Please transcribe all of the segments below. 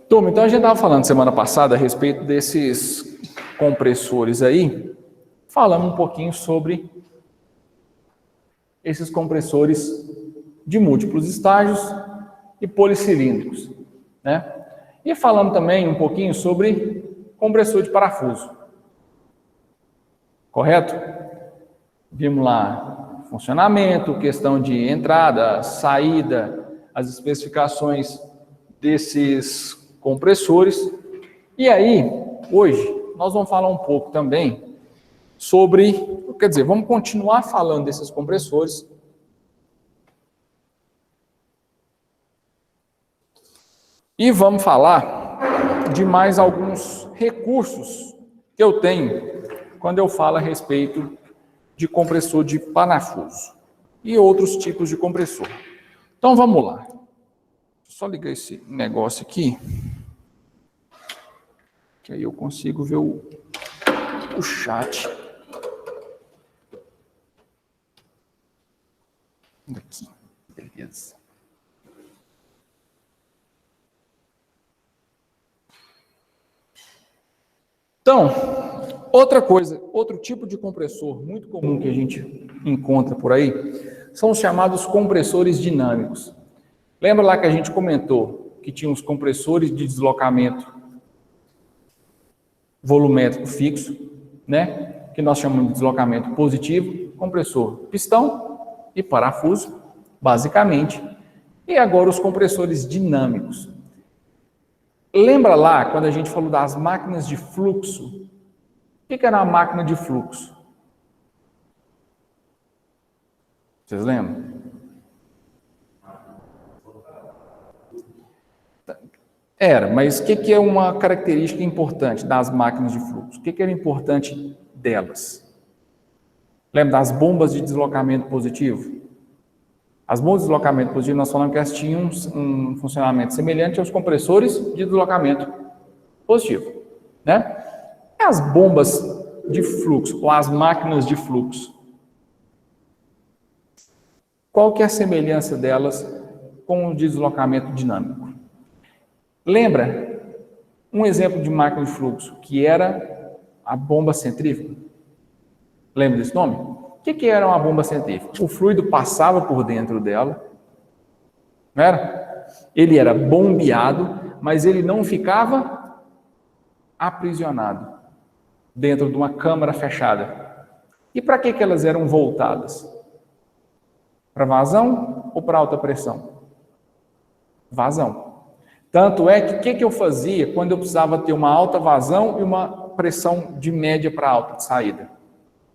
Turma, então a gente estava falando semana passada a respeito desses compressores aí, falando um pouquinho sobre esses compressores de múltiplos estágios e policilíndricos, né? E falando também um pouquinho sobre compressor de parafuso. Correto? Vimos lá funcionamento, questão de entrada, saída, as especificações desses compressores. E aí, hoje, nós vamos falar um pouco também sobre, quer dizer, vamos continuar falando desses compressores. E vamos falar de mais alguns recursos que eu tenho quando eu falo a respeito de compressor de parafuso e outros tipos de compressor. Então vamos lá. Só ligar esse negócio aqui, que aí eu consigo ver o chat. Aqui, beleza. Então, outra coisa, outro tipo de compressor muito comum que a gente encontra por aí, são os chamados compressores dinâmicos. Lembra lá que a gente comentou que tinha os compressores de deslocamento volumétrico fixo, né? Que nós chamamos de deslocamento positivo, compressor pistão e parafuso, basicamente. E agora os compressores dinâmicos. Lembra lá quando a gente falou das máquinas de fluxo? O que era uma máquina de fluxo? Vocês lembram? Era, mas o que é uma característica importante das máquinas de fluxo? O que era importante delas? Lembra das bombas de deslocamento positivo? As bombas de deslocamento positivo, nós falamos que elas tinham um funcionamento semelhante aos compressores de deslocamento positivo, né? As bombas de fluxo, ou as máquinas de fluxo, qual que é a semelhança delas com o deslocamento dinâmico? Lembra um exemplo de máquina de fluxo, que era a bomba centrífuga? Lembra desse nome? O que era uma bomba centrífuga? O fluido passava por dentro dela, não era? Ele era bombeado, mas ele não ficava aprisionado dentro de uma câmara fechada. E para que elas eram voltadas? Para vazão ou para alta pressão? Vazão. Tanto é que o que eu fazia quando eu precisava ter uma alta vazão e uma pressão de média para alta de saída?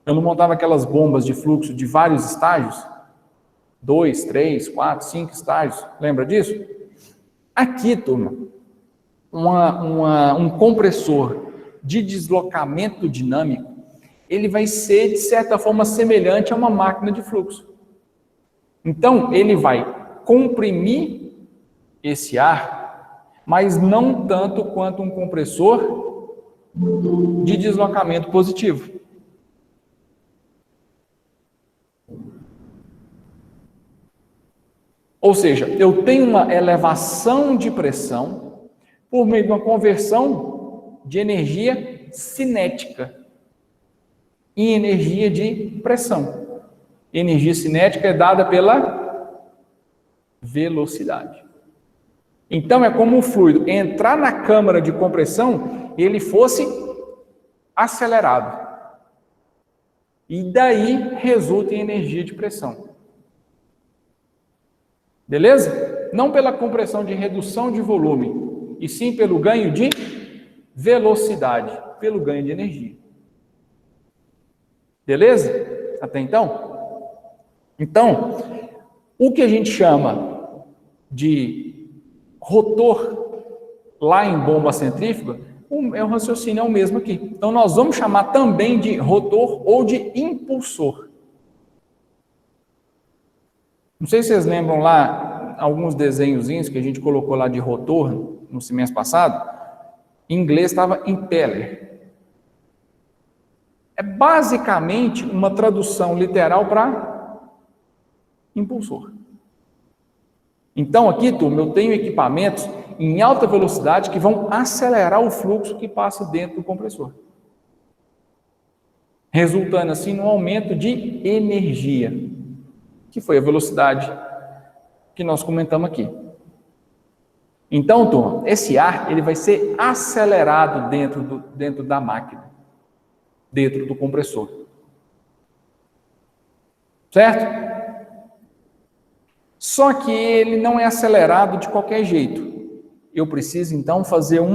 Eu não montava aquelas bombas de fluxo de vários estágios? 2, 3, 4, 5 estágios. Lembra disso? Aqui, turma, um compressor de deslocamento dinâmico, ele vai ser, de certa forma, semelhante a uma máquina de fluxo. Então, ele vai comprimir esse ar, mas não tanto quanto um compressor de deslocamento positivo. Ou seja, eu tenho uma elevação de pressão por meio de uma conversão de energia cinética em energia de pressão. Energia cinética é dada pela velocidade. Então, é como o fluido entrar na câmara de compressão, ele fosse acelerado. E daí resulta em energia de pressão. Beleza? Não pela compressão de redução de volume, e sim pelo ganho de velocidade, pelo ganho de energia. Beleza? Até então? Então, o que a gente chama de rotor lá em bomba centrífuga, o raciocínio é o mesmo aqui. Então, nós vamos chamar também de rotor ou de impulsor. Não sei se vocês lembram lá alguns desenhozinhos que a gente colocou lá de rotor no semestre passado. Em inglês estava impeller. É basicamente uma tradução literal para impulsor. Então, aqui, turma, eu tenho equipamentos em alta velocidade que vão acelerar o fluxo que passa dentro do compressor, resultando assim num aumento de energia, que foi a velocidade que nós comentamos aqui. Então, turma, esse ar ele vai ser acelerado dentro da máquina, dentro do compressor. Certo? Só que ele não é acelerado de qualquer jeito. Eu preciso, então, fazer um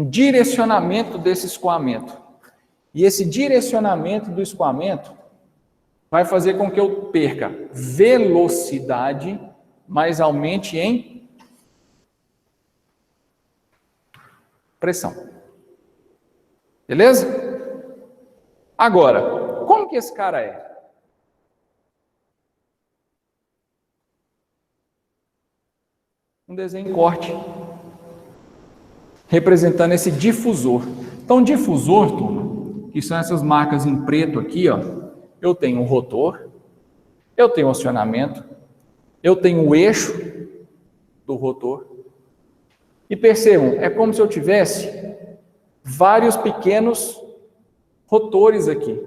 direcionamento desse escoamento. E esse direcionamento do escoamento vai fazer com que eu perca velocidade, mas aumente em pressão. Beleza? Agora, como que esse cara é? Um desenho em corte, representando esse difusor. Então, difusor, turma, que são essas marcas em preto aqui, ó, eu tenho um rotor, eu tenho um acionamento, eu tenho o eixo do rotor, e percebam, é como se eu tivesse vários pequenos rotores aqui,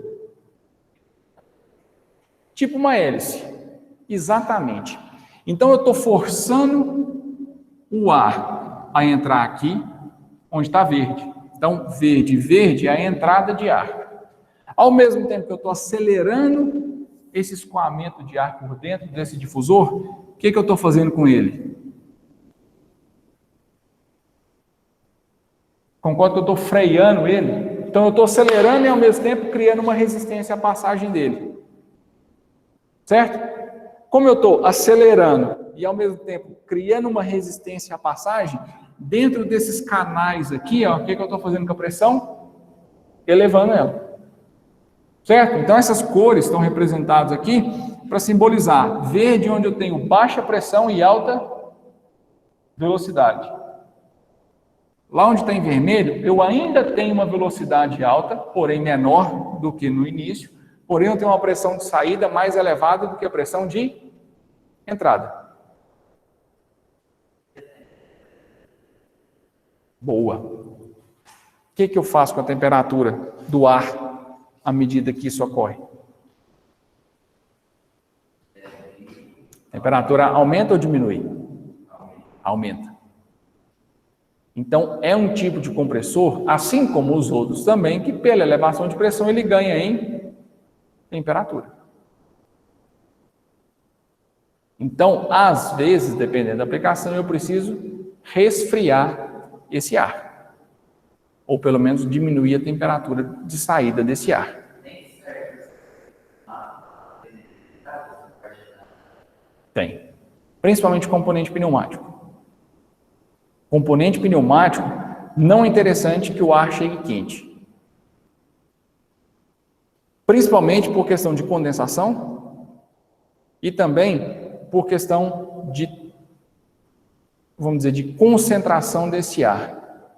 tipo uma hélice, exatamente. Então, eu estou forçando o ar a entrar aqui, onde está verde. Então, verde é a entrada de ar. Ao mesmo tempo que eu estou acelerando esse escoamento de ar por dentro desse difusor, o que eu estou fazendo com ele? Concordo que eu estou freando ele? Então, eu estou acelerando e, ao mesmo tempo, criando uma resistência à passagem dele. Certo? Como eu estou acelerando e, ao mesmo tempo, criando uma resistência à passagem, dentro desses canais aqui, ó, o que eu estou fazendo com a pressão? Elevando ela. Certo? Então, essas cores estão representadas aqui para simbolizar verde, onde eu tenho baixa pressão e alta velocidade. Lá onde está em vermelho, eu ainda tenho uma velocidade alta, porém menor do que no início, porém eu tenho uma pressão de saída mais elevada do que a pressão de entrada. Boa. O que eu faço com a temperatura do ar à medida que isso ocorre? A temperatura aumenta ou diminui? Aumenta. Então, é um tipo de compressor, assim como os outros também, que pela elevação de pressão ele ganha em temperatura. Então, às vezes, dependendo da aplicação, eu preciso resfriar esse ar. Ou pelo menos diminuir a temperatura de saída desse ar. Tem. Principalmente componente pneumático. Componente pneumático, não é interessante que o ar chegue quente. Principalmente por questão de condensação e também por questão de, vamos dizer, de concentração desse ar.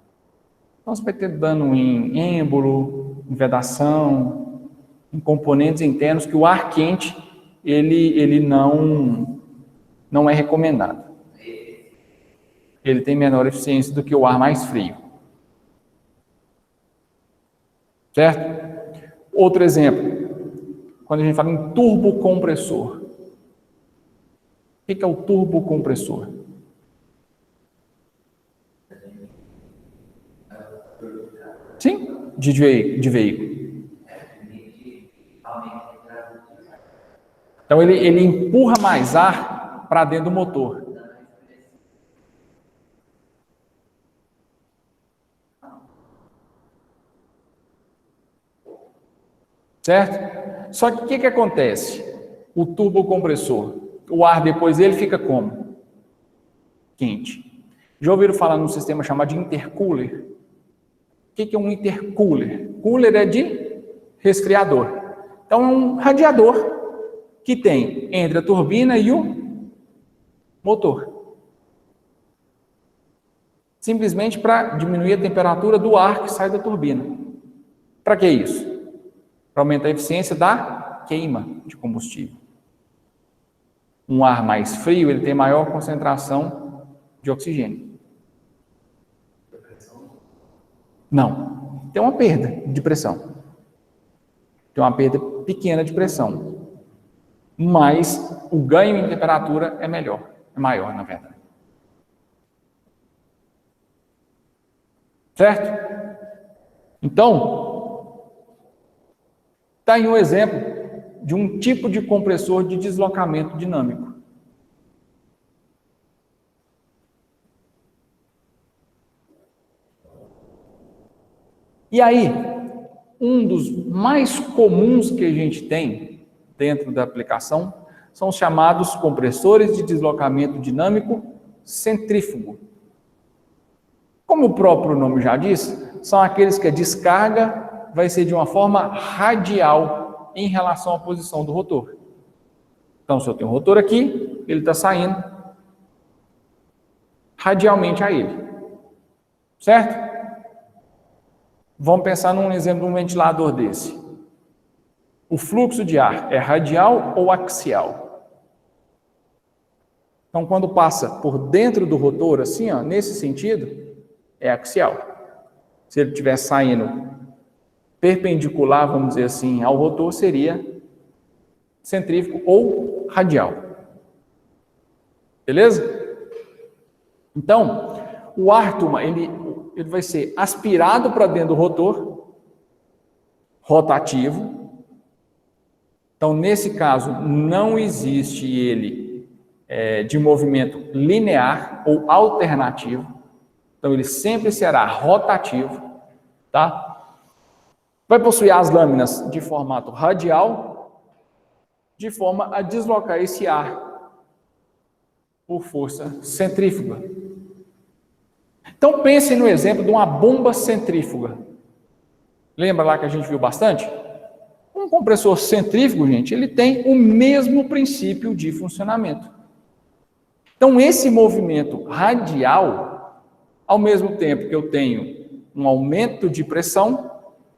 Então, você vai ter dano em êmbolo, em vedação, em componentes internos que o ar quente, ele não é recomendado. Ele tem menor eficiência do que o ar mais frio. Certo? Outro exemplo, quando a gente fala em turbocompressor. O que é o turbocompressor? Sim, de veículo. Então, ele empurra mais ar para dentro do motor. Certo? Só que o que acontece? O turbocompressor, o ar depois dele fica como? Quente. Já ouviram falar num sistema chamado de intercooler? O que é um intercooler? Cooler é de resfriador. Então é um radiador que tem entre a turbina e o motor. Simplesmente para diminuir a temperatura do ar que sai da turbina. Para que isso? Para aumentar a eficiência da queima de combustível. Um ar mais frio, ele tem maior concentração de oxigênio. Não, tem uma perda de pressão. Tem uma perda pequena de pressão. Mas o ganho em temperatura é maior, na verdade. Certo? Então, está aí um exemplo de um tipo de compressor de deslocamento dinâmico. E aí, um dos mais comuns que a gente tem dentro da aplicação são os chamados compressores de deslocamento dinâmico centrífugo. Como o próprio nome já diz, são aqueles que a descarga vai ser de uma forma radial em relação à posição do rotor. Então, se eu tenho um rotor aqui, ele está saindo radialmente a ele. Certo? Vamos pensar num exemplo de um ventilador desse. O fluxo de ar é radial ou axial? Então, quando passa por dentro do rotor, assim, ó, nesse sentido, é axial. Se ele estiver saindo perpendicular, vamos dizer assim, ao rotor, seria centrífugo ou radial. Beleza? Então, o ar, turma, ele vai ser aspirado para dentro do rotor, rotativo. Então, nesse caso, não existe ele de movimento linear ou alternativo. Então, ele sempre será rotativo, tá? Vai possuir as lâminas de formato radial, de forma a deslocar esse ar por força centrífuga. Então, pense no exemplo de uma bomba centrífuga. Lembra lá que a gente viu bastante? Um compressor centrífugo, gente, ele tem o mesmo princípio de funcionamento. Então, esse movimento radial, ao mesmo tempo que eu tenho um aumento de pressão,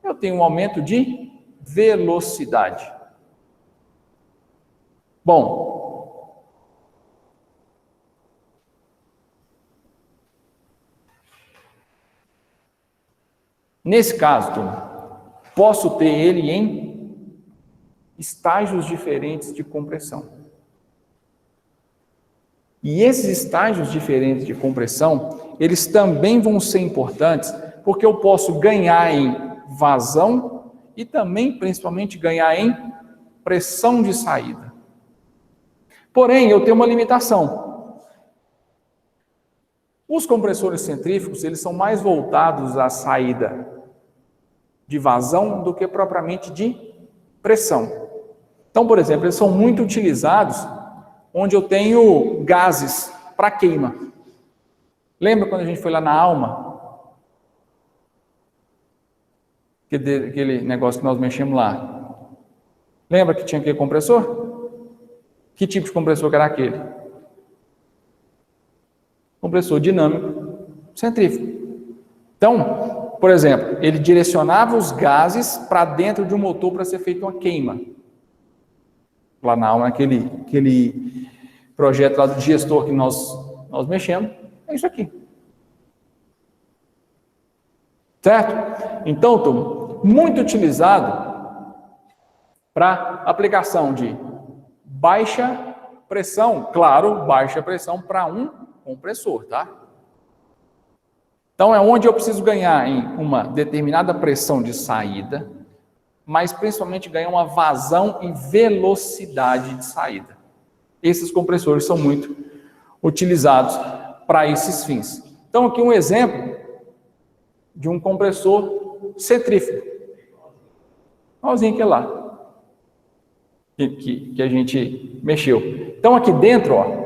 eu tenho um aumento de velocidade. Bom, nesse caso, posso ter ele em estágios diferentes de compressão. E esses estágios diferentes de compressão, eles também vão ser importantes, porque eu posso ganhar em vazão e também, principalmente, ganhar em pressão de saída. Porém, eu tenho uma limitação. Os compressores centrífugos, eles são mais voltados à saída de vazão do que propriamente de pressão. Então, por exemplo, eles são muito utilizados onde eu tenho gases para queima. Lembra quando a gente foi lá na Alma? Aquele negócio que nós mexemos lá. Lembra que tinha aquele compressor? Que tipo de compressor que era aquele? Compressor dinâmico centrífugo. Então, por exemplo, ele direcionava os gases para dentro de um motor para ser feita uma queima. Lá na Alma, aquele projeto lá do gestor que nós mexemos, é isso aqui. Certo? Então, turma, muito utilizado para aplicação de baixa pressão, claro, baixa pressão para um compressor, tá? Então, é onde eu preciso ganhar em uma determinada pressão de saída, mas principalmente ganhar uma vazão em velocidade de saída. Esses compressores são muito utilizados para esses fins. Então, aqui um exemplo de um compressor centrífugo. Igualzinho que lá, que a gente mexeu. Então, aqui dentro, ó,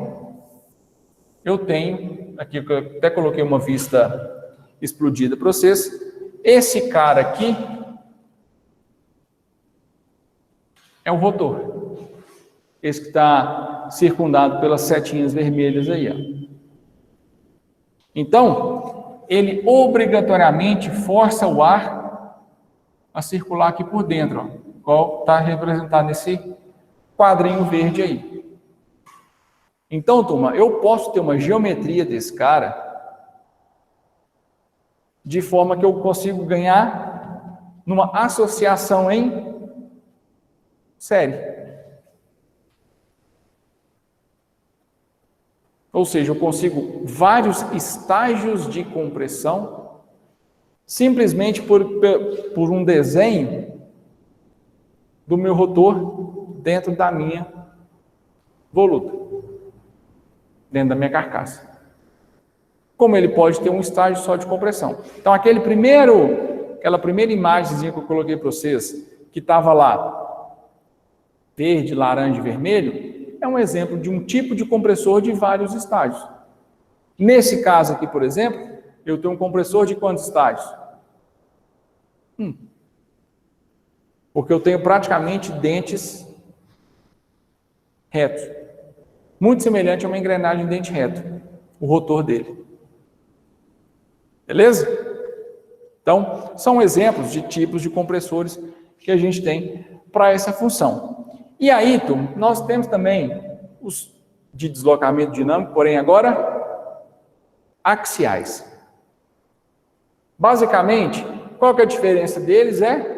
eu tenho, aqui eu até coloquei uma vista explodida para vocês, esse cara aqui é o rotor. Esse que está circundado pelas setinhas vermelhas aí, ó. Então, ele obrigatoriamente força o ar a circular aqui por dentro, ó, igual está representado nesse quadrinho verde aí. Então, turma, eu posso ter uma geometria desse cara de forma que eu consigo ganhar numa associação em série. Ou seja, eu consigo vários estágios de compressão simplesmente por um desenho do meu rotor dentro da minha voluta, dentro da minha carcaça. Como ele pode ter um estágio só de compressão. Então, aquela primeira imagenzinha que eu coloquei para vocês, que estava lá, verde, laranja e vermelho, é um exemplo de um tipo de compressor de vários estágios. Nesse caso aqui, por exemplo, eu tenho um compressor de quantos estágios? Porque eu tenho praticamente dentes retos. Muito semelhante a uma engrenagem de dente reto, o rotor dele. Beleza? Então, são exemplos de tipos de compressores que a gente tem para essa função. E aí, turma, nós temos também os de deslocamento dinâmico, porém agora axiais. Basicamente, qual que é a diferença deles? É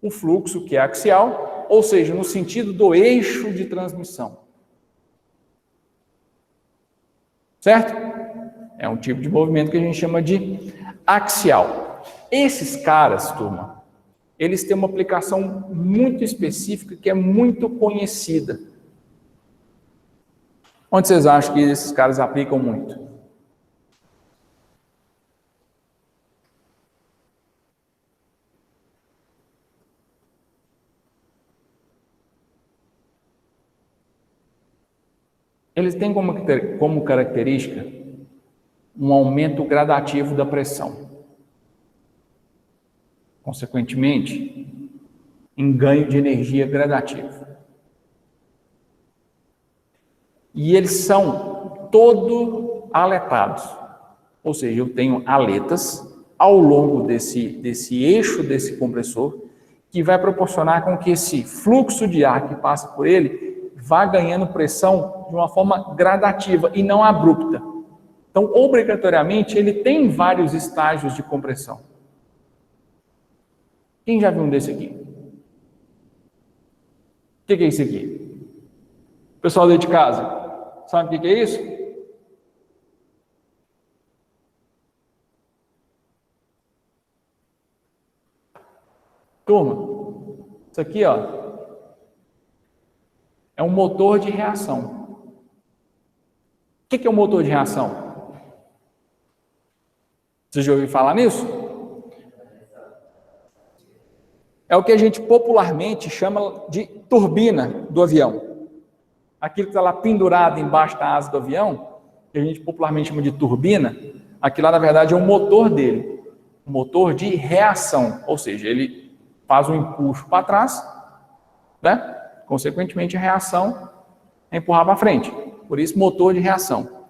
o fluxo, que é axial, ou seja, no sentido do eixo de transmissão. Certo? É um tipo de movimento que a gente chama de axial. Esses caras, turma, eles têm uma aplicação muito específica que é muito conhecida. Onde vocês acham que esses caras aplicam muito? Eles têm como característica um aumento gradativo da pressão. Consequentemente, em ganho de energia gradativo. E eles são todo aletados. Ou seja, eu tenho aletas ao longo desse eixo desse compressor que vai proporcionar com que esse fluxo de ar que passa por ele vá ganhando pressão de uma forma gradativa e não abrupta. Então, obrigatoriamente, ele tem vários estágios de compressão. Quem já viu um desse aqui? O que é isso aqui? Pessoal daí de casa, sabe o que é isso? Turma, isso aqui, ó, é um motor de reação. O que é um motor de reação? Você já ouviu falar nisso? É o que a gente popularmente chama de turbina do avião. Aquilo que está lá pendurado embaixo da asa do avião, que a gente popularmente chama de turbina, aquilo lá, na verdade, é o motor dele. Um motor de reação, ou seja, ele faz um empuxo para trás, né? Consequentemente, a reação é empurrar para frente. Por isso, motor de reação.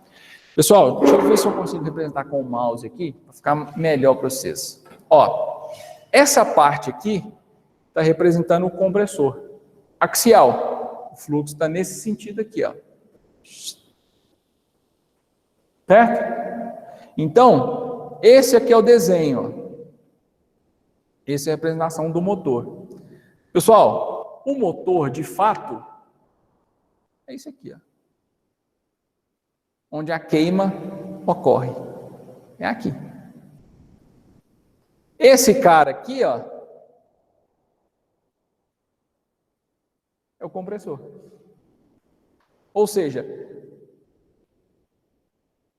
Pessoal, deixa eu ver se eu consigo representar com o mouse aqui, para ficar melhor para vocês. Ó, essa parte aqui está representando o compressor axial. O fluxo está nesse sentido aqui, ó. Certo? Então, esse aqui é o desenho. Ó. Essa é a representação do motor. Pessoal, o motor, de fato, é isso aqui, ó. Onde a queima ocorre. É aqui. Esse cara aqui, ó, é o compressor. Ou seja,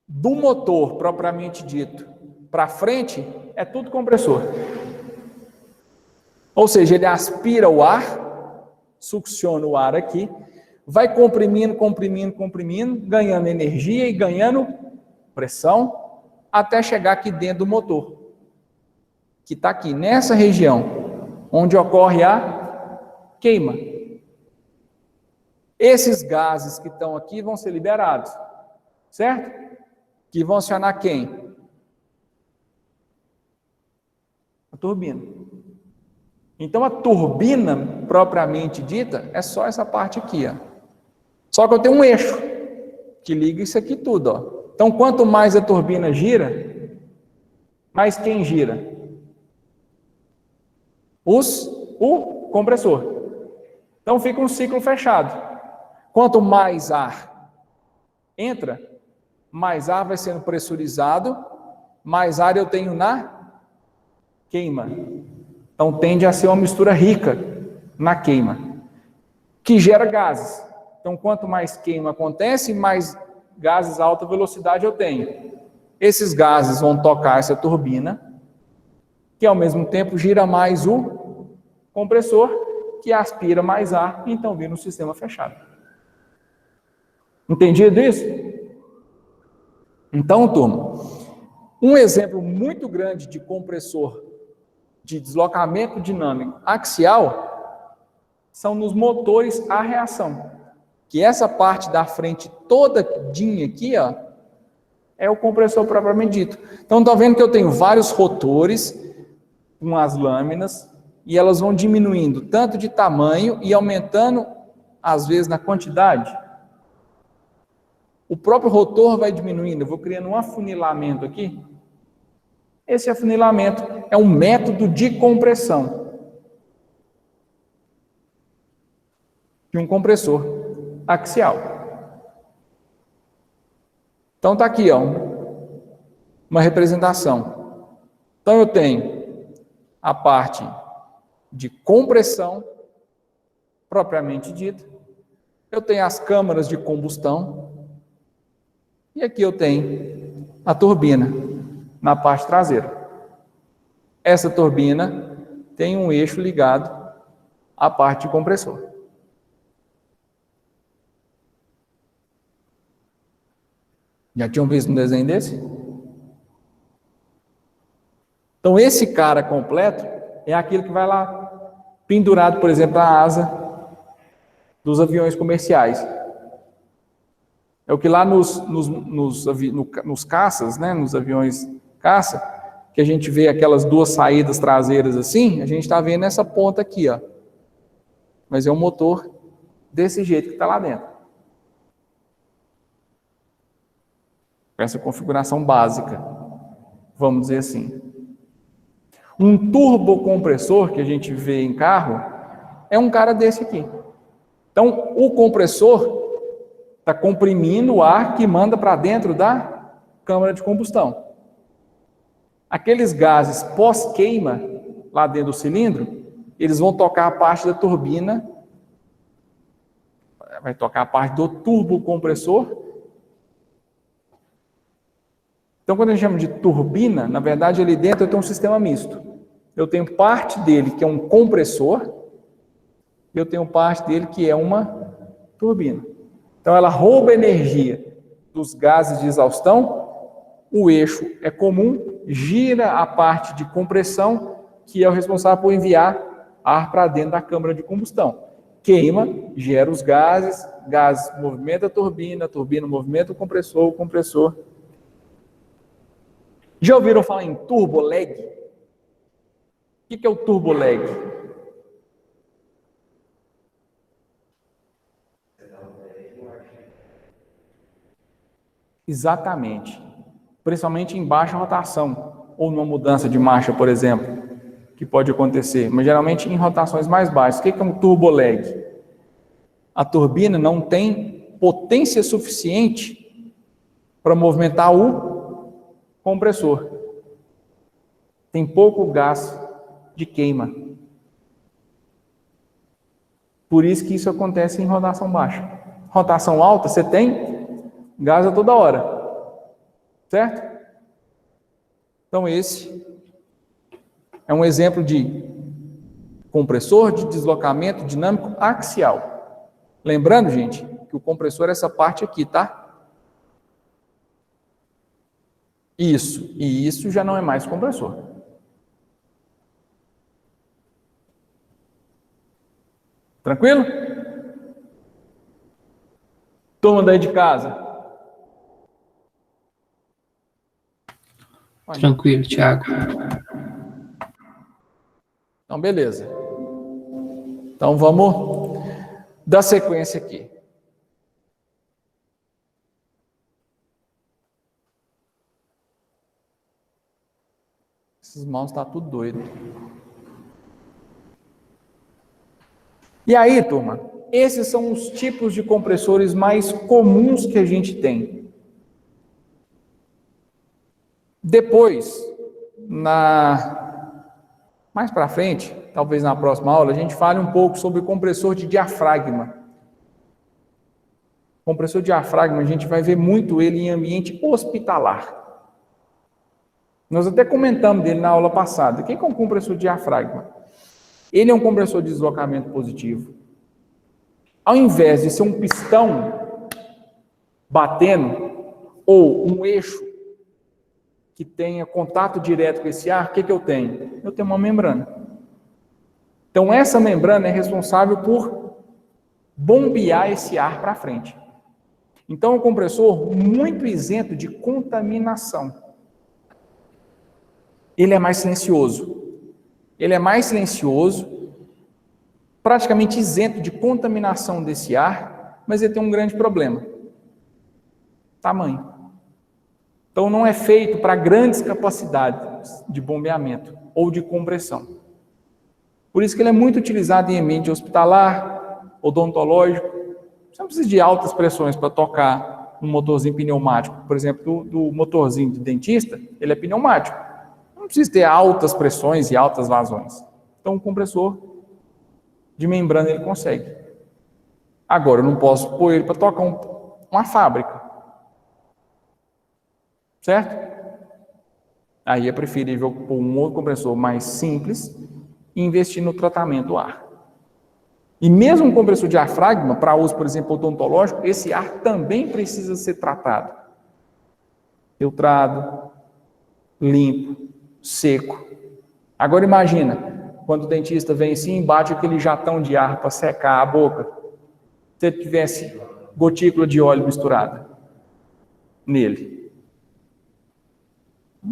do motor propriamente dito para frente, é tudo compressor. Ou seja, ele aspira o ar, succiona o ar aqui, vai comprimindo, ganhando energia e ganhando pressão, até chegar aqui dentro do motor, que está aqui, nessa região, onde ocorre a queima. Esses gases que estão aqui vão ser liberados, certo? Que vão acionar quem? A turbina. Então, a turbina, propriamente dita, é só essa parte aqui, ó. Só que eu tenho um eixo que liga isso aqui tudo, ó. Então, quanto mais a turbina gira, mais quem gira? O compressor. Então, fica um ciclo fechado. Quanto mais ar entra, mais ar vai sendo pressurizado, mais ar eu tenho na queima. Então, tende a ser uma mistura rica na queima, que gera gases. Então, quanto mais queima acontece, mais gases a alta velocidade eu tenho. Esses gases vão tocar essa turbina, que ao mesmo tempo gira mais o compressor, que aspira mais ar, e então vira um sistema fechado. Entendido isso? Então, turma, um exemplo muito grande de compressor de deslocamento dinâmico axial são nos motores a reação, que essa parte da frente todinha aqui, ó, é o compressor propriamente dito. Então, estão vendo que eu tenho vários rotores com as lâminas e elas vão diminuindo tanto de tamanho e aumentando, às vezes, na quantidade. O próprio rotor vai diminuindo, eu vou criando um afunilamento aqui. Esse afunilamento é um método de compressão de um compressor axial. Então está aqui, ó, uma representação. Então eu tenho a parte de compressão propriamente dita. Eu tenho as câmaras de combustão. E aqui eu tenho a turbina na parte traseira. Essa turbina tem um eixo ligado à parte de compressor. Já tinham visto um desenho desse? Então, esse cara completo é aquele que vai lá pendurado, por exemplo, na asa dos aviões comerciais. É o que lá nos caças, né, nos aviões caça, que a gente vê aquelas duas saídas traseiras assim, a gente está vendo essa ponta aqui, ó. Mas é um motor desse jeito que está lá dentro. Essa configuração básica, vamos dizer assim. Um turbocompressor que a gente vê em carro é um cara desse aqui. Então, o compressor está comprimindo o ar que manda para dentro da câmara de combustão. Aqueles gases pós-queima, lá dentro do cilindro, eles vão tocar a parte da turbina, vai tocar a parte do turbocompressor. Então, quando a gente chama de turbina, na verdade, ali dentro eu tenho um sistema misto. Eu tenho parte dele que é um compressor, e eu tenho parte dele que é uma turbina. Então, ela rouba energia dos gases de exaustão, o eixo é comum, gira a parte de compressão, que é o responsável por enviar ar para dentro da câmara de combustão. Queima, gera os gases, gases movimenta a turbina movimenta o compressor. Já ouviram falar em turbo lag? O que é o turbo lag? Exatamente. Principalmente em baixa rotação, ou numa mudança de marcha, por exemplo, que pode acontecer, mas geralmente em rotações mais baixas. O que é um turbo lag? A turbina não tem potência suficiente para movimentar o compressor. Tem pouco gás de queima. Por isso que isso acontece em rotação baixa. Rotação alta, você tem gás a toda hora. Certo? Então, esse é um exemplo de compressor de deslocamento dinâmico axial. Lembrando, gente, que o compressor é essa parte aqui, tá? Isso, e isso já não é mais compressor. Tranquilo? Turma daí de casa. Tranquilo, Thiago. Então, beleza. Então, vamos dar sequência aqui. Esses mouse tá tudo doido. E aí, turma, esses são os tipos de compressores mais comuns que a gente tem. Depois, mais para frente, talvez na próxima aula, a gente fale um pouco sobre o compressor de diafragma. O compressor de diafragma, a gente vai ver muito ele em ambiente hospitalar. Nós até comentamos dele na aula passada. O que é um compressor de diafragma? Ele é um compressor de deslocamento positivo. Ao invés de ser um pistão batendo, ou um eixo que tenha contato direto com esse ar, o que eu tenho? Eu tenho uma membrana. Então, essa membrana é responsável por bombear esse ar para frente. Então, é um compressor muito isento de contaminação. Ele é mais silencioso. Ele é mais silencioso, praticamente isento de contaminação desse ar, mas ele tem um grande problema: tamanho. Então, não é feito para grandes capacidades de bombeamento ou de compressão. Por isso que ele é muito utilizado em ambiente hospitalar, odontológico. Você não precisa de altas pressões para tocar um motorzinho pneumático. Por exemplo, do motorzinho de dentista, ele é pneumático. Não precisa ter altas pressões e altas vazões. Então, um compressor de membrana ele consegue. Agora, eu não posso pôr ele para tocar uma fábrica. Certo? Aí é preferível pôr um outro compressor mais simples e investir no tratamento do ar. E mesmo um compressor de diafragma, para uso, por exemplo, odontológico, esse ar também precisa ser tratado. Filtrado, limpo, seco. Agora imagina, quando o dentista vem assim e bate aquele jatão de ar para secar a boca, se ele tivesse gotícula de óleo misturada nele.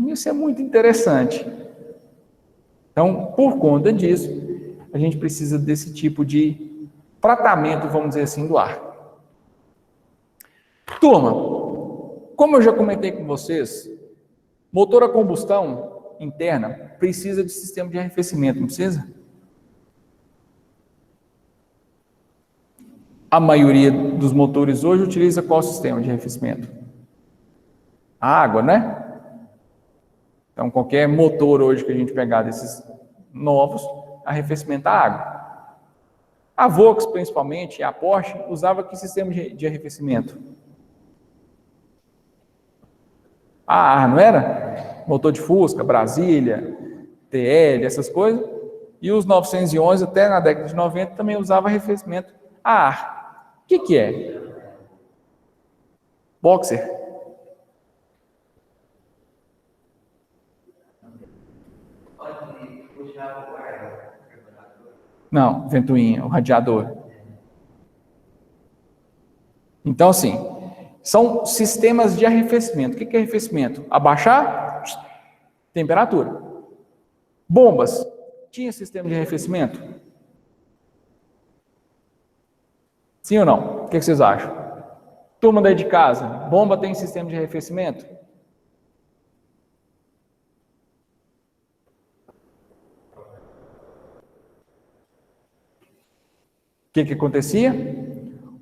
Isso é muito interessante. Então, por conta disso, a gente precisa desse tipo de tratamento, vamos dizer assim, do ar. Turma, como eu já comentei com vocês, motor a combustão interna precisa de sistema de arrefecimento, não precisa? A maioria dos motores hoje utiliza qual sistema de arrefecimento? A água, né? Então, qualquer motor hoje que a gente pegar desses novos, arrefecimento a água. A Volkswagen, principalmente, e a Porsche, usava que sistema de arrefecimento? A ar, não era? Motor de Fusca, Brasília, TL, essas coisas. E os 911, até na década de 90, também usava arrefecimento a ar. O que é? Boxer. Não, ventoinha, o radiador. Então, assim, são sistemas de arrefecimento. O que é arrefecimento? Abaixar temperatura. Bombas. Tinha sistema de arrefecimento? Sim ou não? O que vocês acham? Turma daí de casa, bomba tem sistema de arrefecimento? O que acontecia?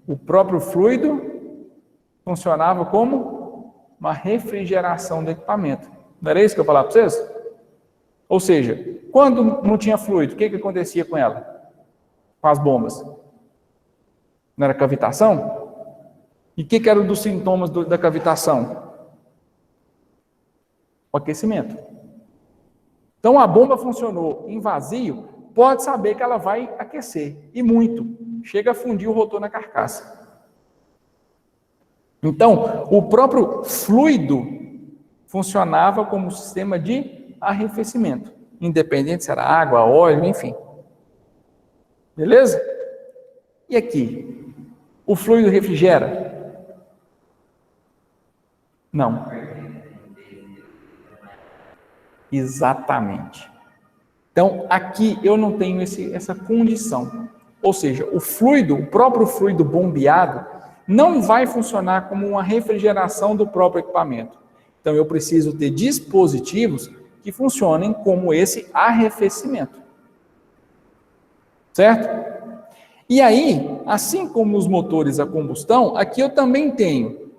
O próprio fluido funcionava como uma refrigeração do equipamento. Não era isso que eu falava para vocês? Ou seja, quando não tinha fluido, o que acontecia com ela? Com as bombas? Não era cavitação? E o que era um dos sintomas da cavitação? O aquecimento. Então, a bomba funcionou em vazio, pode saber que ela vai aquecer, e muito. Chega a fundir o rotor na carcaça. Então, o próprio fluido funcionava como sistema de arrefecimento, independente se era água, óleo, enfim. Beleza? E aqui? O fluido refrigera? Não. Exatamente. Então, aqui eu não tenho essa condição. Ou seja, o fluido, o próprio fluido bombeado, não vai funcionar como uma refrigeração do próprio equipamento. Então, eu preciso ter dispositivos que funcionem como esse arrefecimento. Certo? E aí, assim como nos motores a combustão, aqui eu também tenho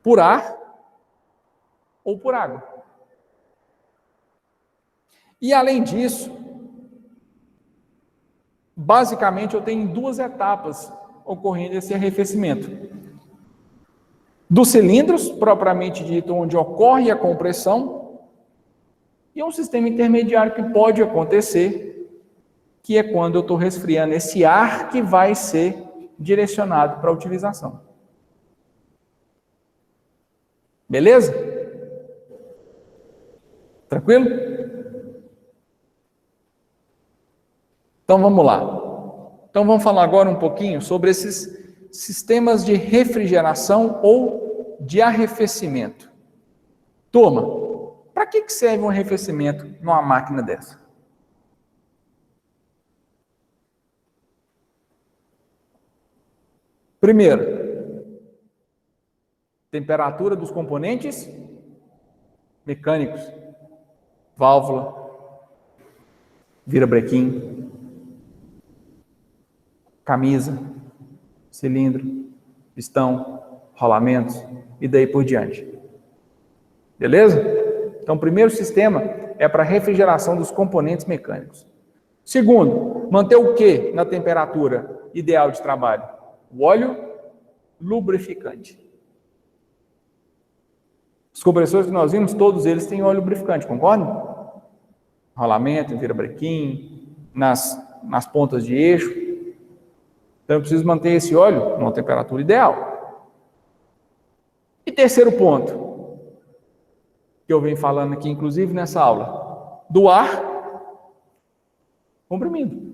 por ar ou por água. E além disso, basicamente eu tenho duas etapas ocorrendo esse arrefecimento. Dos cilindros, propriamente dito, onde ocorre a compressão, e um sistema intermediário que pode acontecer, que é quando eu estou resfriando esse ar que vai ser direcionado para a utilização. Beleza? Tranquilo? Então vamos lá. Então vamos falar agora um pouquinho sobre esses sistemas de refrigeração ou de arrefecimento. Turma, para que serve um arrefecimento numa máquina dessa? Primeiro, temperatura dos componentes mecânicos, válvula, virabrequim, camisa, cilindro, pistão, rolamentos e daí por diante. Beleza? Então, o primeiro sistema é para refrigeração dos componentes mecânicos. Segundo, manter o que na temperatura ideal de trabalho? O óleo lubrificante. Os compressores que nós vimos, todos eles têm óleo lubrificante, concordam? Rolamento, virabrequim, nas pontas de eixo. Então eu preciso manter esse óleo numa temperatura ideal. E terceiro ponto, que eu venho falando aqui, inclusive nessa aula, do ar comprimido.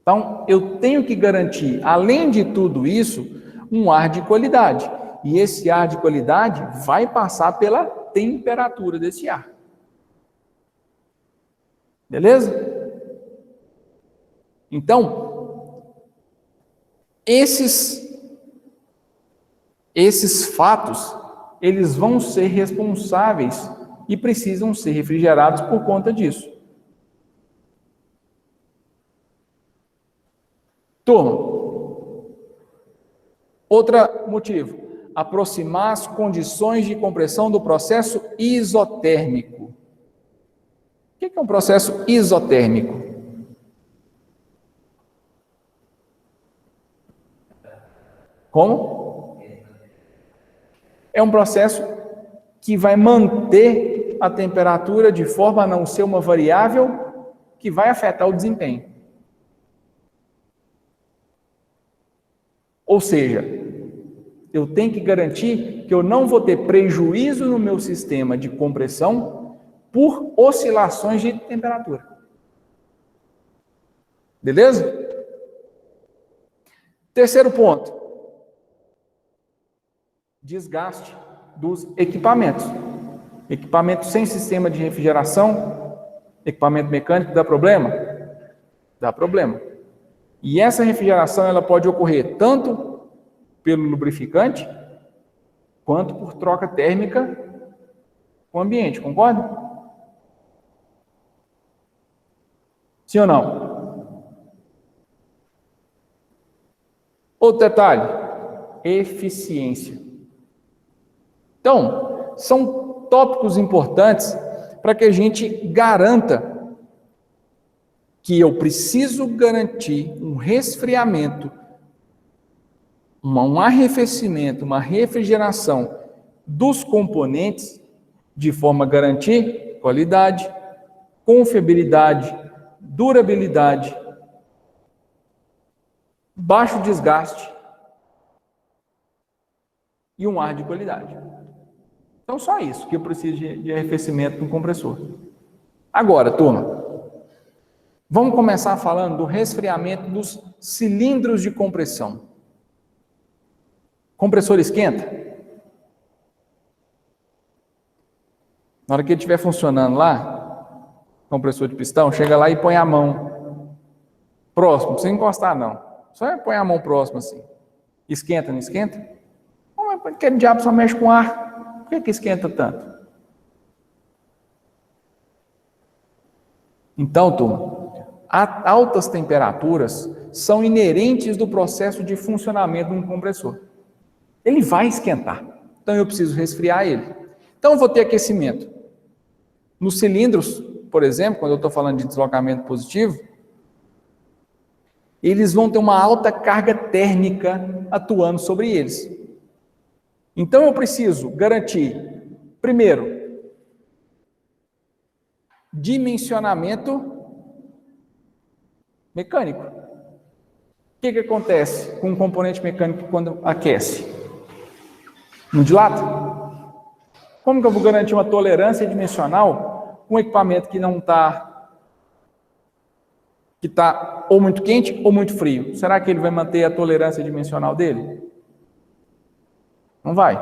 Então, eu tenho que garantir, além de tudo isso, um ar de qualidade. E esse ar de qualidade vai passar pela temperatura desse ar. Beleza? Então, esses fatos, eles vão ser responsáveis e precisam ser refrigerados por conta disso. Turma, outro motivo, aproximar as condições de compressão do processo isotérmico. O que é um processo isotérmico? Como? É um processo que vai manter a temperatura de forma a não ser uma variável que vai afetar o desempenho. Ou seja, eu tenho que garantir que eu não vou ter prejuízo no meu sistema de compressão por oscilações de temperatura. Beleza? Terceiro ponto. Desgaste dos equipamentos. Equipamento sem sistema de refrigeração, equipamento mecânico, dá problema? Dá problema. E essa refrigeração ela pode ocorrer tanto pelo lubrificante, quanto por troca térmica com o ambiente, concorda? Sim ou não? Outro detalhe, eficiência. Então, são tópicos importantes para que a gente garanta que eu preciso garantir um resfriamento, um arrefecimento, uma refrigeração dos componentes de forma a garantir qualidade, confiabilidade, durabilidade, baixo desgaste e um ar de qualidade. Então, só isso que eu preciso de arrefecimento no compressor. Agora, turma, vamos começar falando do resfriamento dos cilindros de compressão. O compressor esquenta. Na hora que ele estiver funcionando lá, compressor de pistão, chega lá e põe a mão próximo, não precisa encostar não. Só põe a mão próximo assim. Esquenta, não esquenta? Aquele diabo só mexe com ar. Por que esquenta tanto? Então, turma, altas temperaturas são inerentes do processo de funcionamento de um compressor. Ele vai esquentar, então eu preciso resfriar ele. Então eu vou ter aquecimento. Nos cilindros, por exemplo, quando eu estou falando de deslocamento positivo, eles vão ter uma alta carga térmica atuando sobre eles. Então eu preciso garantir, primeiro, dimensionamento mecânico. O que acontece com um componente mecânico quando aquece? Não dilata? Como que eu vou garantir uma tolerância dimensional com um equipamento que não está, que está ou muito quente ou muito frio? Será que ele vai manter a tolerância dimensional dele? Não vai.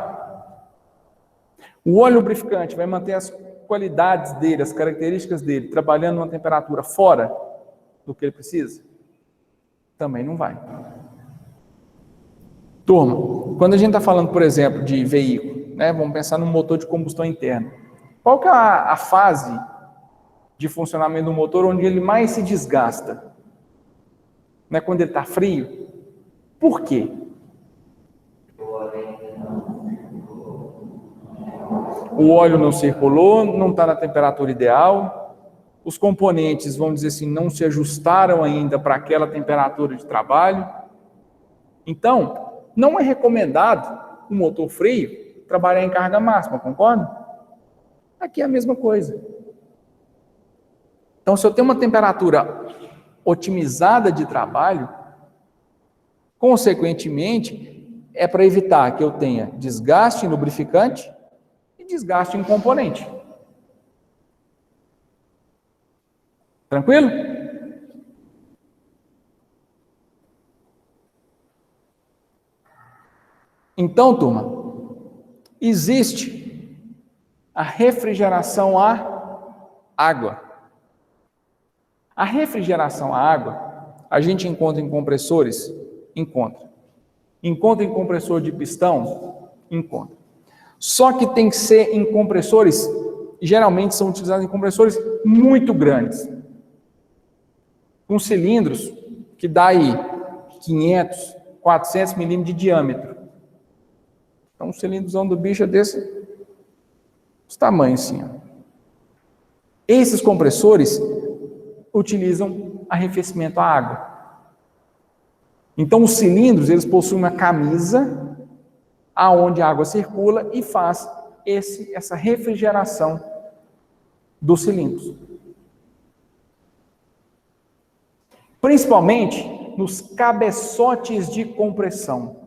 O óleo lubrificante vai manter as qualidades dele, as características dele, trabalhando numa temperatura fora do que ele precisa? Também não vai. Turma, quando a gente está falando, por exemplo, de veículo, né, vamos pensar no motor de combustão interna. Qual que é a fase de funcionamento do motor onde ele mais se desgasta? Não é quando ele está frio? Por quê? O óleo não circulou, não está na temperatura ideal, os componentes, vamos dizer assim, não se ajustaram ainda para aquela temperatura de trabalho. Então, não é recomendado um motor frio trabalhar em carga máxima, concorda? Aqui é a mesma coisa. Então, se eu tenho uma temperatura otimizada de trabalho, consequentemente, é para evitar que eu tenha desgaste em lubrificante e desgaste em componente. Tranquilo? Então, turma, existe a refrigeração à água. A refrigeração à água, a gente encontra em compressores? Encontra. Encontra em compressor de pistão? Encontra. Só que tem que ser em compressores, geralmente são utilizados em compressores muito grandes. Com cilindros que dá aí 500, 400 milímetros de diâmetro. Então, um cilindrozão do bicho é desse tamanho assim. Ó. Esses compressores utilizam arrefecimento à água. Então, os cilindros, eles possuem uma camisa aonde a água circula e faz essa refrigeração dos cilindros. Principalmente nos cabeçotes de compressão.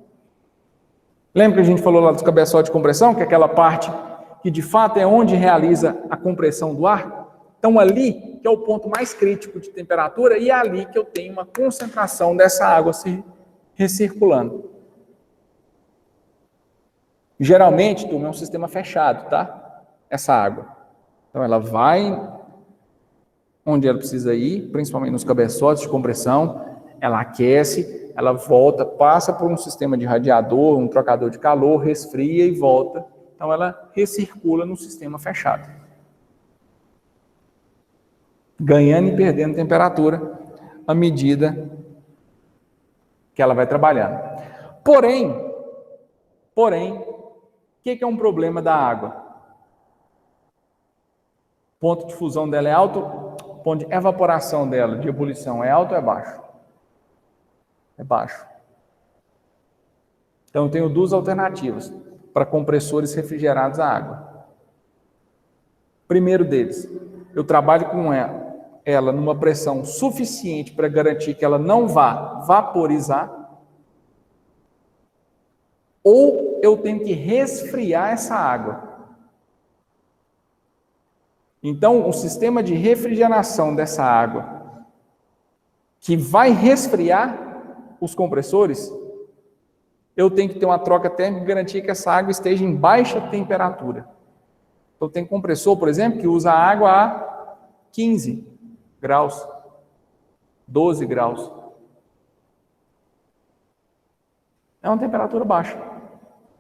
Lembra que a gente falou lá dos cabeçotes de compressão, que é aquela parte que de fato é onde realiza a compressão do ar? Então ali que é o ponto mais crítico de temperatura e é ali que eu tenho uma concentração dessa água se recirculando. Geralmente, turma, é um sistema fechado, tá? Essa água. Então ela vai onde ela precisa ir, principalmente nos cabeçotes de compressão, ela aquece, ela volta, passa por um sistema de radiador, um trocador de calor, resfria e volta. Então ela recircula no sistema fechado. Ganhando e perdendo temperatura à medida que ela vai trabalhando. Porém, o que é um problema da água? Ponto de fusão dela é alto, ponto de evaporação dela, de ebulição, é alto ou é baixo? É baixo. Então eu tenho duas alternativas para compressores refrigerados à água. Primeiro deles, eu trabalho com ela numa pressão suficiente para garantir que ela não vá vaporizar, ou eu tenho que resfriar essa água. Então, o sistema de refrigeração dessa água, que vai resfriar os compressores, eu tenho que ter uma troca térmica e garantir que essa água esteja em baixa temperatura. Então, tem compressor, por exemplo, que usa água a 15 graus, 12 graus. É uma temperatura baixa.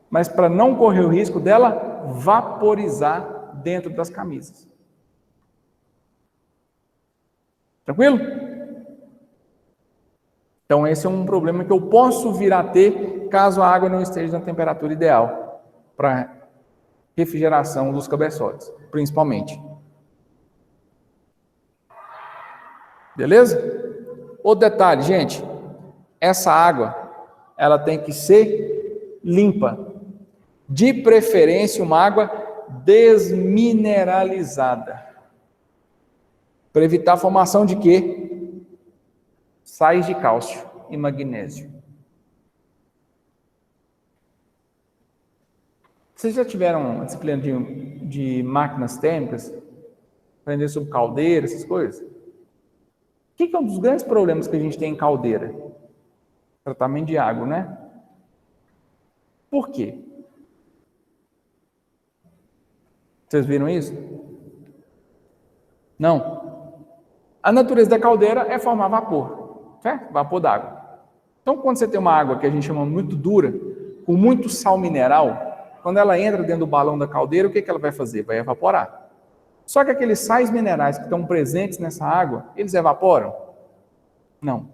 Mas para não correr o risco dela vaporizar dentro das camisas. Tranquilo? Então, esse é um problema que eu posso vir a ter caso a água não esteja na temperatura ideal para refrigeração dos cabeçotes, principalmente. Beleza? Outro detalhe, gente, essa água, ela tem que ser limpa. De preferência, uma água desmineralizada. Para evitar a formação de quê? Sais de cálcio e magnésio. Vocês já tiveram uma disciplina de máquinas térmicas? Aprender sobre caldeira, essas coisas? O que é um dos grandes problemas que a gente tem em caldeira? Tratamento de água, né? Por quê? Vocês viram isso? Não. A natureza da caldeira é formar vapor, certo? Vapor d'água. Então, quando você tem uma água que a gente chama muito dura, com muito sal mineral, quando ela entra dentro do balão da caldeira, o que ela vai fazer? Vai evaporar. Só que aqueles sais minerais que estão presentes nessa água, eles evaporam? Não.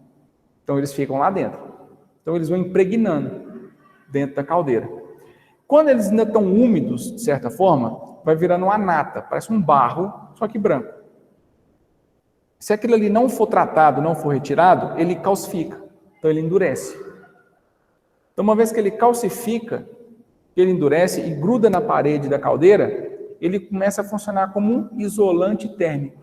Então, eles ficam lá dentro. Então, eles vão impregnando dentro da caldeira. Quando eles ainda estão úmidos, de certa forma, vai virando uma nata, parece um barro, só que branco. Se aquilo ali não for tratado, não for retirado, ele calcifica. Então, ele endurece. Então, uma vez que ele calcifica, ele endurece e gruda na parede da caldeira, ele começa a funcionar como um isolante térmico.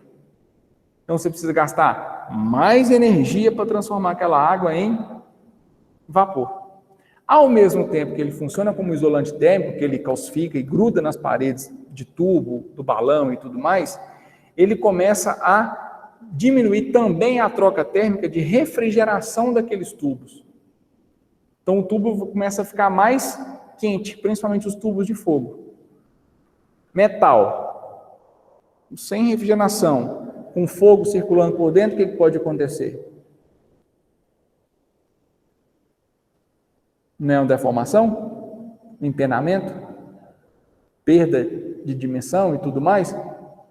Então, você precisa gastar mais energia para transformar aquela água em vapor. Ao mesmo tempo que ele funciona como isolante térmico, que ele calcifica e gruda nas paredes de tubo, do balão e tudo mais, ele começa a diminuir também a troca térmica de refrigeração daqueles tubos. Então, o tubo começa a ficar mais quente, principalmente os tubos de fogo. Metal, sem refrigeração, com fogo circulando por dentro, o que pode acontecer? Não, deformação, empenamento, perda de dimensão e tudo mais,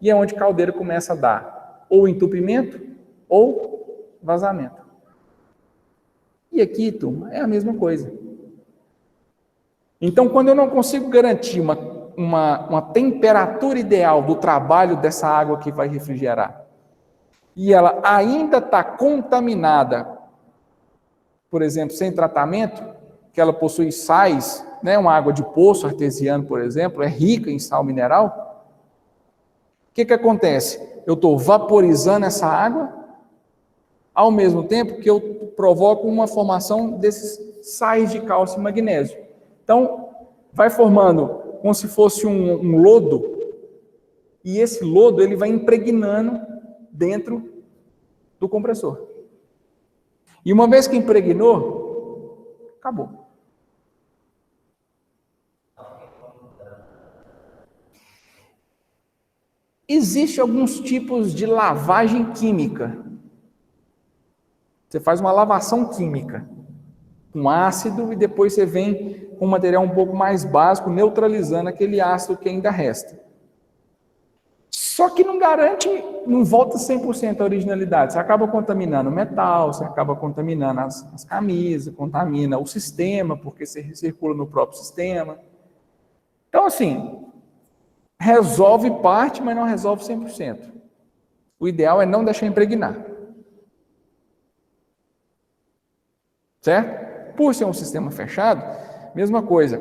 e é onde a caldeira começa a dar ou entupimento ou vazamento. E aqui, turma, é a mesma coisa. Então, quando eu não consigo garantir uma temperatura ideal do trabalho dessa água que vai refrigerar, e ela ainda está contaminada, por exemplo, sem tratamento, que ela possui sais, né, uma água de poço artesiano, por exemplo, é rica em sal mineral, o que acontece? Eu estou vaporizando essa água, ao mesmo tempo que eu provoco uma formação desses sais de cálcio e magnésio. Então, vai formando como se fosse um lodo, e esse lodo ele vai impregnando dentro do compressor. E uma vez que impregnou, acabou. Existem alguns tipos de lavagem química. Você faz uma lavação química com ácido e depois você vem com um material um pouco mais básico, neutralizando aquele ácido que ainda resta. Só que não garante, não volta 100% a originalidade. Você acaba contaminando o metal, você acaba contaminando as camisas, contamina o sistema, porque você circula no próprio sistema. Então, assim, resolve parte, mas não resolve 100%. O ideal é não deixar impregnar. Certo? Por ser um sistema fechado, mesma coisa.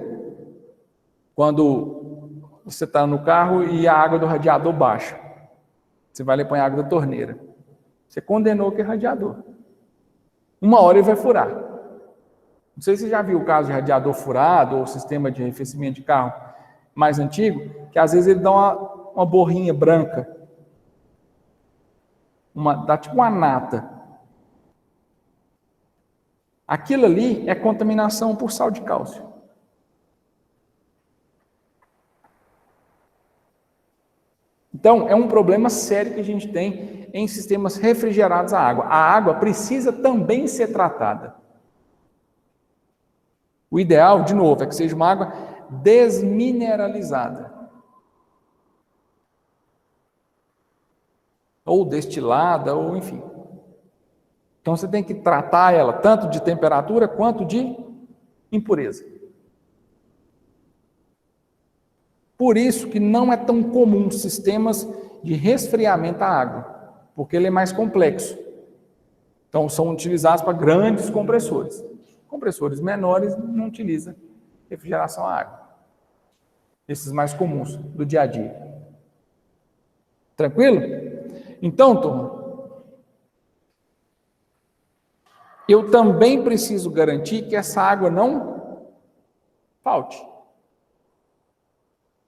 Quando você está no carro e a água do radiador baixa, você vai lá e põe a água da torneira. Você condenou aquele radiador. Uma hora ele vai furar. Não sei se você já viu o caso de radiador furado ou sistema de arrefecimento de carro mais antigo, que às vezes ele dá uma borrinha branca. Dá tipo uma nata. Aquilo ali é contaminação por sal de cálcio. Então, é um problema sério que a gente tem em sistemas refrigerados à água. A água precisa também ser tratada. O ideal, de novo, é que seja uma água desmineralizada. Ou destilada, ou enfim. Então você tem que tratar ela tanto de temperatura quanto de impureza. Por isso que não é tão comum sistemas de resfriamento à água, porque ele é mais complexo. Então são utilizados para grandes compressores. Compressores menores não utilizam refrigeração à água. Esses mais comuns do dia a dia. Tranquilo? Então, turma, eu também preciso garantir que essa água não falte.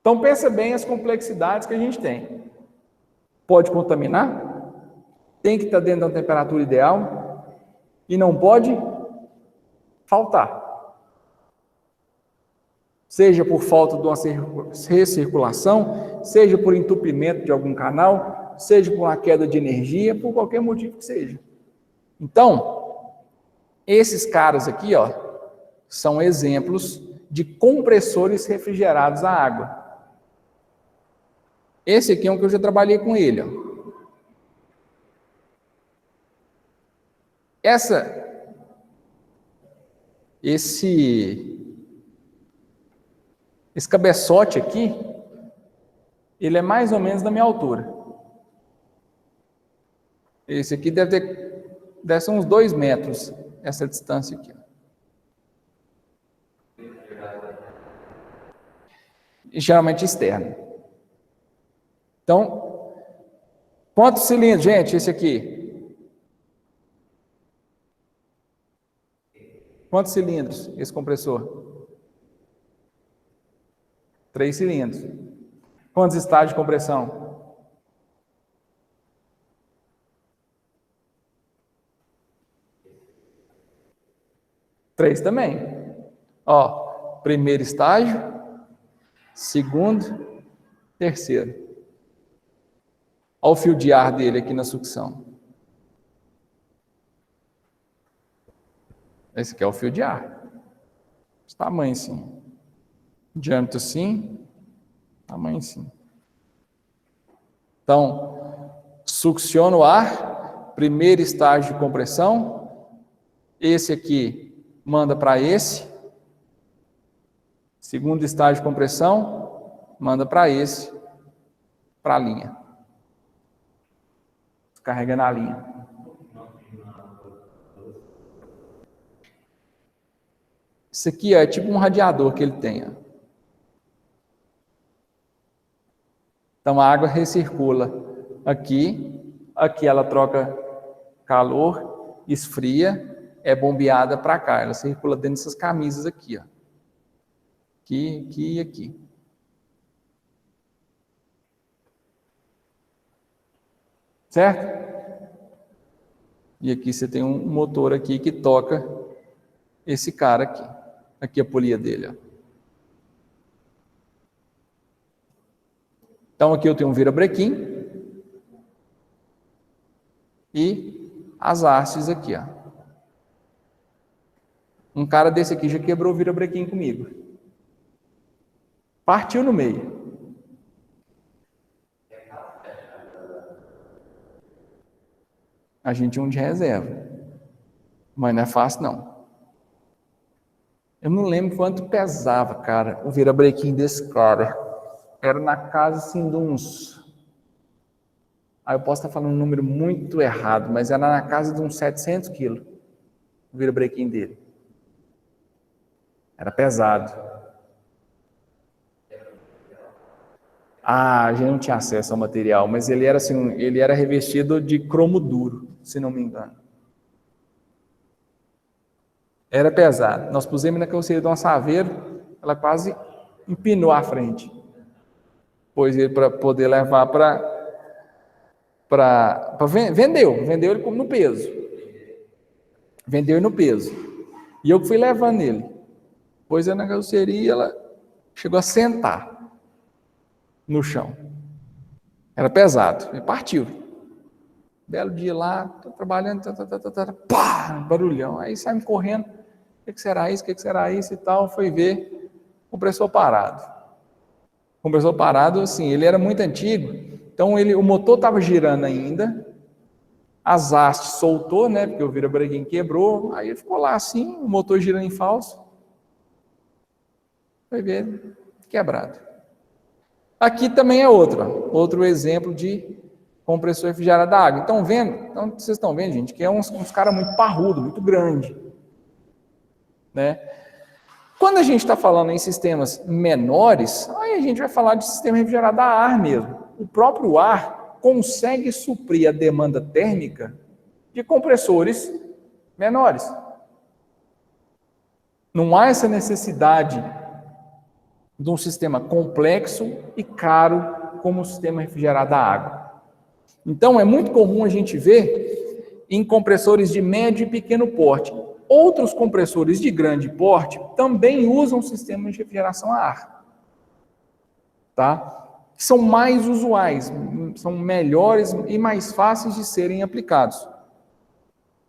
Então, pensa bem as complexidades que a gente tem. Pode contaminar, tem que estar dentro da temperatura ideal e não pode faltar. Seja por falta de uma recirculação, seja por entupimento de algum canal, seja por uma queda de energia, por qualquer motivo que seja. Então, esses caras aqui, ó, são exemplos de compressores refrigerados à água. Esse aqui é um que eu já trabalhei com ele, ó. Esse cabeçote aqui, ele é mais ou menos da minha altura. Esse aqui deve ser uns 2 metros, essa distância aqui. E geralmente externo. Então, quantos cilindros, gente, esse aqui? Quantos cilindros esse compressor? 3 cilindros. Quantos estágios de compressão? 3 também. Ó, primeiro estágio, segundo, terceiro. Olha o fio de ar dele aqui na sucção. Esse aqui é o fio de ar. Esse tamanho assim. Diâmetro assim, tamanho assim. Então, succiona o ar, primeiro estágio de compressão. Esse aqui manda para esse. Segundo estágio de compressão, manda para esse, para a linha. Carrega na linha. Isso aqui é tipo um radiador que ele tem. Ó. Então a água recircula aqui, aqui ela troca calor, esfria, é bombeada para cá. Ela circula dentro dessas camisas aqui, ó. Aqui, aqui e aqui. Certo? E aqui você tem um motor aqui que toca esse cara aqui. Aqui a polia dele, ó. Então aqui eu tenho um virabrequim e as hastes aqui, ó. Um cara desse aqui já quebrou o virabrequim comigo. Partiu no meio. A gente tinha um de reserva. Mas não é fácil, não. Eu não lembro quanto pesava, cara, o virabrequim desse cara. Era na casa, assim, de uns... Aí eu posso estar falando um número muito errado, mas era na casa de uns 700 quilos, o virabrequim dele. Era pesado. Ah, a gente não tinha acesso ao material, mas ele era assim, ele era revestido de cromo duro, se não me engano. Era pesado. Nós pusemos na carroceria de uma Saveiro, ela quase empinou a frente. Pôs ele para poder levar vendeu ele no peso. Vendeu ele no peso. E eu que fui levando ele. Pôs ele na carroceria, ela chegou a sentar no chão. Era pesado. E partiu. Belo dia lá, tô trabalhando, pá, barulhão. Aí saímos correndo. O que será isso? O que será isso e tal? Foi ver o compressor parado. O compressor parado, assim, ele era muito antigo. Então o motor estava girando ainda. as hastes soltou, né? Porque o virabrequim quebrou, aí ficou lá assim, o motor girando em falso. Vai ver, quebrado. Aqui também é outro exemplo de compressor refrigerado da água. Então, vocês estão vendo, gente, que é uns caras muito parrudo, muito grande, né? Quando a gente está falando em sistemas menores, aí a gente vai falar de sistema refrigerado a ar mesmo. O próprio ar consegue suprir a demanda térmica de compressores menores. Não há essa necessidade de um sistema complexo e caro como o sistema refrigerado a água. Então, é muito comum a gente ver em compressores de médio e pequeno porte. Outros compressores de grande porte também usam sistemas de refrigeração a ar. Tá? São mais usuais, são melhores e mais fáceis de serem aplicados.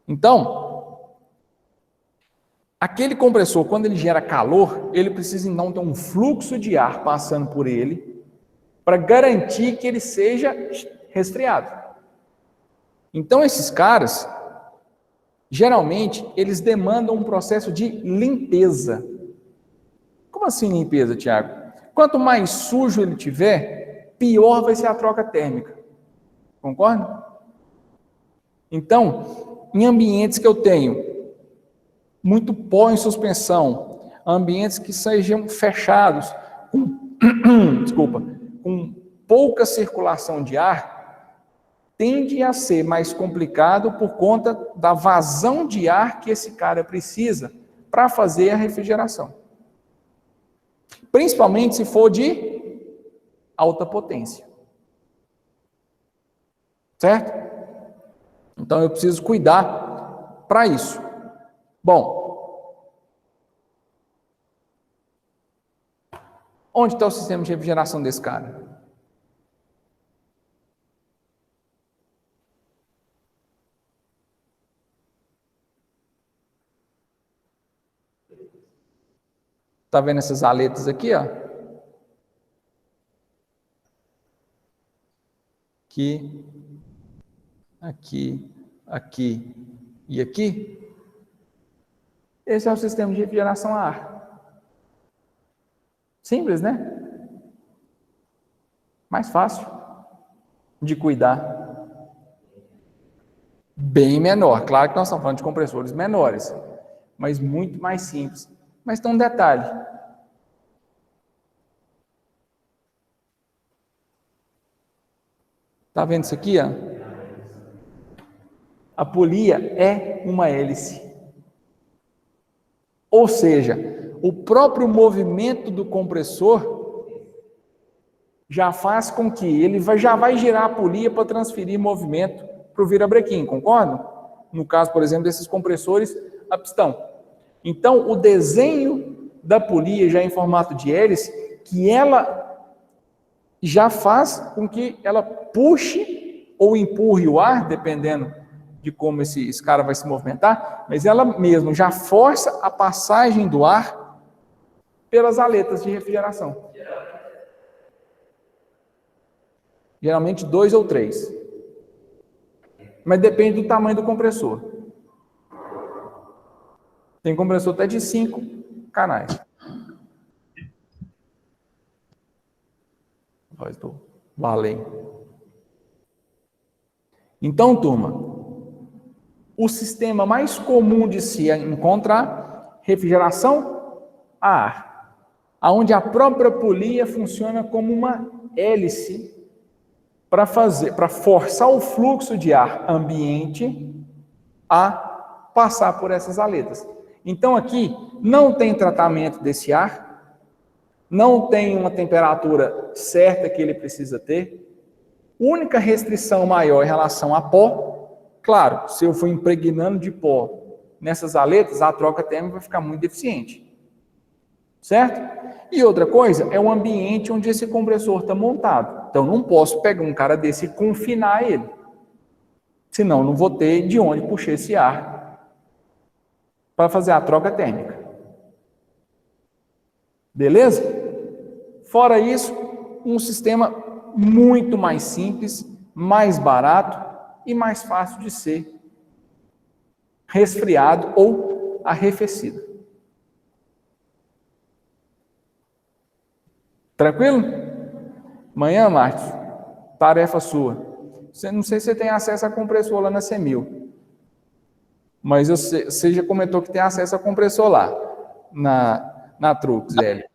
Então, aquele compressor, quando ele gera calor, ele precisa então ter um fluxo de ar passando por ele para garantir que ele seja resfriado. Então, esses caras, geralmente, eles demandam um processo de limpeza. Como assim limpeza, Tiago? Quanto mais sujo ele tiver, pior vai ser a troca térmica. Concorda? Então, em ambientes que eu tenho muito pó em suspensão, ambientes que sejam fechados, com pouca circulação de ar, tende a ser mais complicado por conta da vazão de ar que esse cara precisa para fazer a refrigeração. Principalmente se for de alta potência. Certo? Então eu preciso cuidar para isso. Bom, onde está o sistema de refrigeração desse cara? Está vendo essas aletas aqui, ó? Aqui, aqui, aqui e aqui. Esse é o sistema de refrigeração a ar. Simples, né? Mais fácil de cuidar. Bem menor. Claro que nós estamos falando de compressores menores, mas muito mais simples. Mas tem um detalhe. Está vendo isso aqui, ó? A polia é uma hélice. Ou seja, o próprio movimento do compressor já faz com que ele já vai girar a polia para transferir movimento para o virabrequim, concordam? No caso, por exemplo, desses compressores a pistão. Então, o desenho da polia já em formato de hélice, que ela já faz com que ela puxe ou empurre o ar, dependendo de como esse cara vai se movimentar, mas ela mesmo já força a passagem do ar pelas aletas de refrigeração. Geralmente 2 ou 3. Mas depende do tamanho do compressor. Tem compressor até de 5 canais. Estou valendo. Então, turma, o sistema mais comum de se encontrar, refrigeração a ar, onde a própria polia funciona como uma hélice para forçar o fluxo de ar ambiente a passar por essas aletas. Então aqui não tem tratamento desse ar, não tem uma temperatura certa que ele precisa ter. Única restrição maior em relação a pó, claro, se eu for impregnando de pó nessas aletas, a troca térmica vai ficar muito deficiente. Certo? E outra coisa é o ambiente onde esse compressor está montado. Então, não posso pegar um cara desse e confinar ele. Senão, não vou ter de onde puxar esse ar para fazer a troca térmica. Beleza? Fora isso, um sistema muito mais simples, mais barato e mais fácil de ser resfriado ou arrefecido. Tranquilo? Amanhã, Marcos, tarefa sua. Não sei se você tem acesso a compressor lá na CEMIL, mas você já comentou que tem acesso a compressor lá, na Trux, Hélio.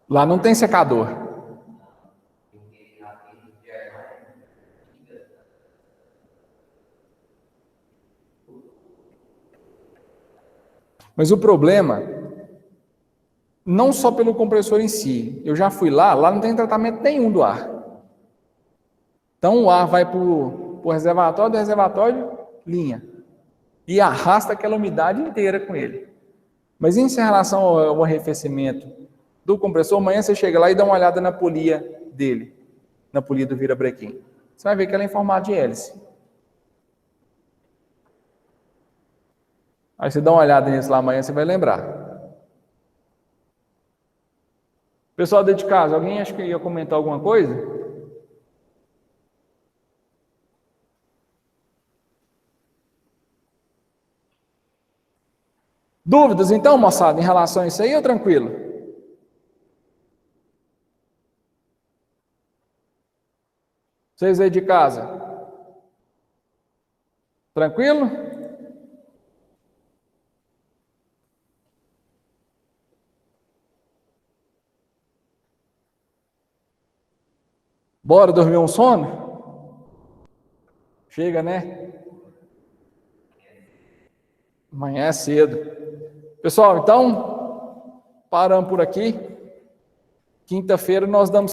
Lá não tem secador. Mas o problema, não só pelo compressor em si, eu já fui lá não tem tratamento nenhum do ar. Então o ar vai para o reservatório, do reservatório, linha. E arrasta aquela umidade inteira com ele. Mas em relação ao arrefecimento do compressor, amanhã você chega lá e dá uma olhada na polia dele, na polia do virabrequim. Você vai ver que ela é em formato de hélice. Aí você dá uma olhada nisso lá amanhã, você vai lembrar. Pessoal de casa, alguém acha que ia comentar alguma coisa? Dúvidas então, moçada, em relação a isso aí ou tranquilo? Vocês aí de casa? Tranquilo? Bora dormir um sono? Chega, né? Amanhã é cedo. Pessoal, então, paramos por aqui. Quinta-feira nós damos